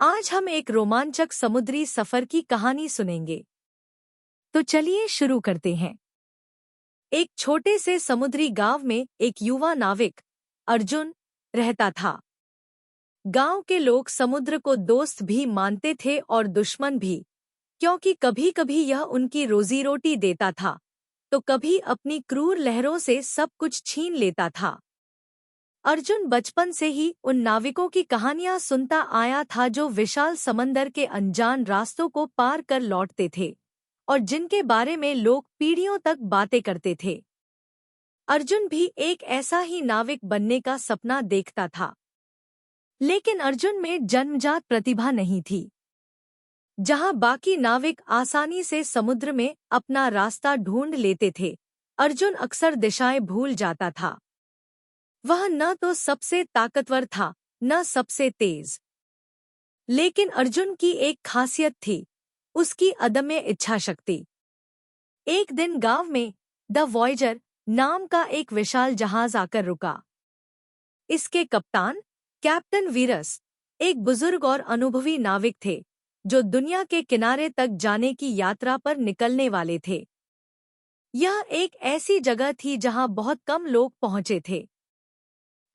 आज हम एक रोमांचक समुद्री सफर की कहानी सुनेंगे। तो चलिए शुरू करते हैं। एक छोटे से समुद्री गांव में एक युवा नाविक अर्जुन रहता था। गांव के लोग समुद्र को दोस्त भी मानते थे और दुश्मन भी, क्योंकि कभी-कभी यह उनकी रोजी रोटी देता था, तो कभी अपनी क्रूर लहरों से सब कुछ छीन लेता था। अर्जुन बचपन से ही उन नाविकों की कहानियां सुनता आया था जो विशाल समंदर के अनजान रास्तों को पार कर लौटते थे और जिनके बारे में लोग पीढ़ियों तक बातें करते थे। अर्जुन भी एक ऐसा ही नाविक बनने का सपना देखता था, लेकिन अर्जुन में जन्मजात प्रतिभा नहीं थी। जहां बाकी नाविक आसानी से समुद्र में अपना रास्ता ढूंढ लेते थे, अर्जुन अक्सर दिशाएं भूल जाता था। वह न तो सबसे ताकतवर था, न सबसे तेज। लेकिन अर्जुन की एक खासियत थी, उसकी अदम्य इच्छाशक्ति। एक दिन गांव में द वॉयेजर नाम का एक विशाल जहाज आकर रुका। इसके कप्तान कैप्टन वीरस एक बुजुर्ग और अनुभवी नाविक थे, जो दुनिया के किनारे तक जाने की यात्रा पर निकलने वाले थे। यह एक ऐसी जगह थी जहां बहुत कम लोग पहुंचे थे।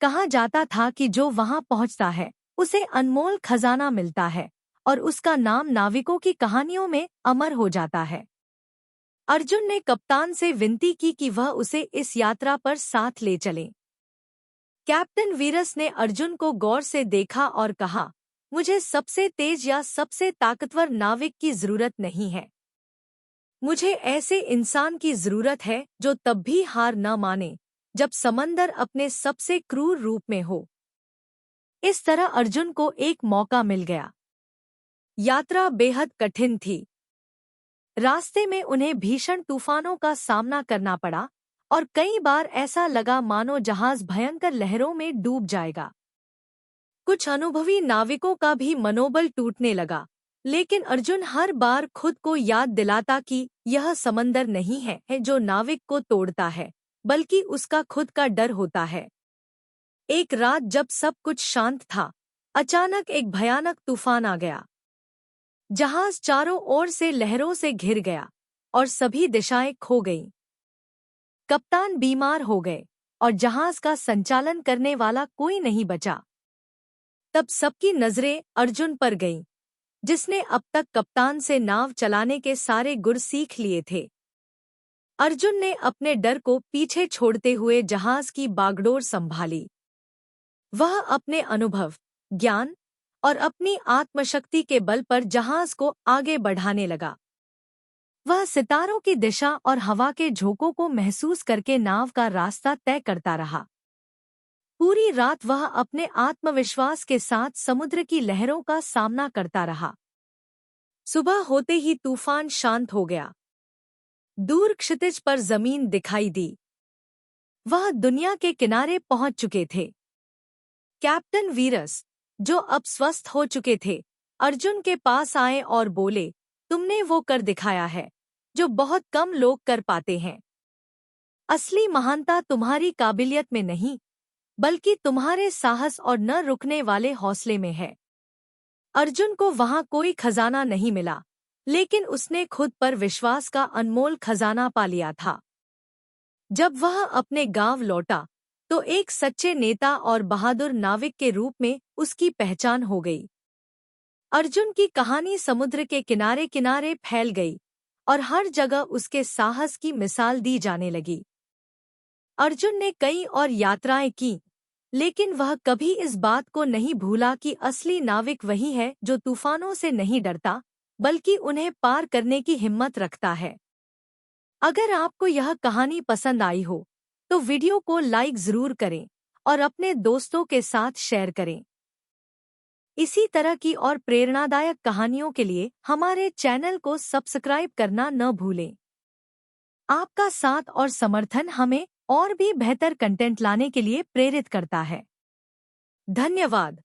कहा जाता था कि जो वहां पहुंचता है उसे अनमोल खजाना मिलता है और उसका नाम नाविकों की कहानियों में अमर हो जाता है। अर्जुन ने कप्तान से विनती की कि वह उसे इस यात्रा पर साथ ले चले। कैप्टन वीरस ने अर्जुन को गौर से देखा और कहा, मुझे सबसे तेज या सबसे ताकतवर नाविक की जरूरत नहीं है। मुझे ऐसे इंसान की जरूरत है जो तब भी हार न माने जब समंदर अपने सबसे क्रूर रूप में हो। इस तरह अर्जुन को एक मौका मिल गया। यात्रा बेहद कठिन थी। रास्ते में उन्हें भीषण तूफानों का सामना करना पड़ा और कई बार ऐसा लगा मानो जहाज भयंकर लहरों में डूब जाएगा। कुछ अनुभवी नाविकों का भी मनोबल टूटने लगा, लेकिन अर्जुन हर बार खुद को याद दिलाता कि यह समंदर नहीं है जो नाविक को तोड़ता है, बल्कि उसका खुद का डर होता है। एक रात जब सब कुछ शांत था, अचानक एक भयानक तूफान आ गया। जहाज चारों ओर से लहरों से घिर गया और सभी दिशाएं खो गईं। कप्तान बीमार हो गए और जहाज का संचालन करने वाला कोई नहीं बचा। तब सबकी नजरें अर्जुन पर गईं, जिसने अब तक कप्तान से नाव चलाने के सारे गुर सीख लिए थे। अर्जुन ने अपने डर को पीछे छोड़ते हुए जहाज की बागडोर संभाली। वह अपने अनुभव, ज्ञान और अपनी आत्मशक्ति के बल पर जहाज को आगे बढ़ाने लगा। वह सितारों की दिशा और हवा के झोंकों को महसूस करके नाव का रास्ता तय करता रहा। पूरी रात वह अपने आत्मविश्वास के साथ समुद्र की लहरों का सामना करता रहा। सुबह होते ही तूफान शांत हो गया। दूर क्षितिज पर जमीन दिखाई दी। वह दुनिया के किनारे पहुंच चुके थे। कैप्टन वीरस, जो अब स्वस्थ हो चुके थे, अर्जुन के पास आए और बोले, तुमने वो कर दिखाया है जो बहुत कम लोग कर पाते हैं। असली महानता तुम्हारी काबिलियत में नहीं, बल्कि तुम्हारे साहस और न रुकने वाले हौसले में है। अर्जुन को वहां कोई खजाना नहीं मिला, लेकिन उसने खुद पर विश्वास का अनमोल खजाना पा लिया था। जब वह अपने गांव लौटा, तो एक सच्चे नेता और बहादुर नाविक के रूप में उसकी पहचान हो गई। अर्जुन की कहानी समुद्र के किनारे किनारे फैल गई और हर जगह उसके साहस की मिसाल दी जाने लगी। अर्जुन ने कई और यात्राएं की, लेकिन वह कभी इस बात को नहीं भूला कि असली नाविक वही है जो तूफानों से नहीं डरता, बल्कि उन्हें पार करने की हिम्मत रखता है। अगर आपको यह कहानी पसंद आई हो, तो वीडियो को लाइक जरूर करें और अपने दोस्तों के साथ शेयर करें। इसी तरह की और प्रेरणादायक कहानियों के लिए हमारे चैनल को सब्सक्राइब करना न भूलें। आपका साथ और समर्थन हमें और भी बेहतर कंटेंट लाने के लिए प्रेरित करता है। धन्यवाद।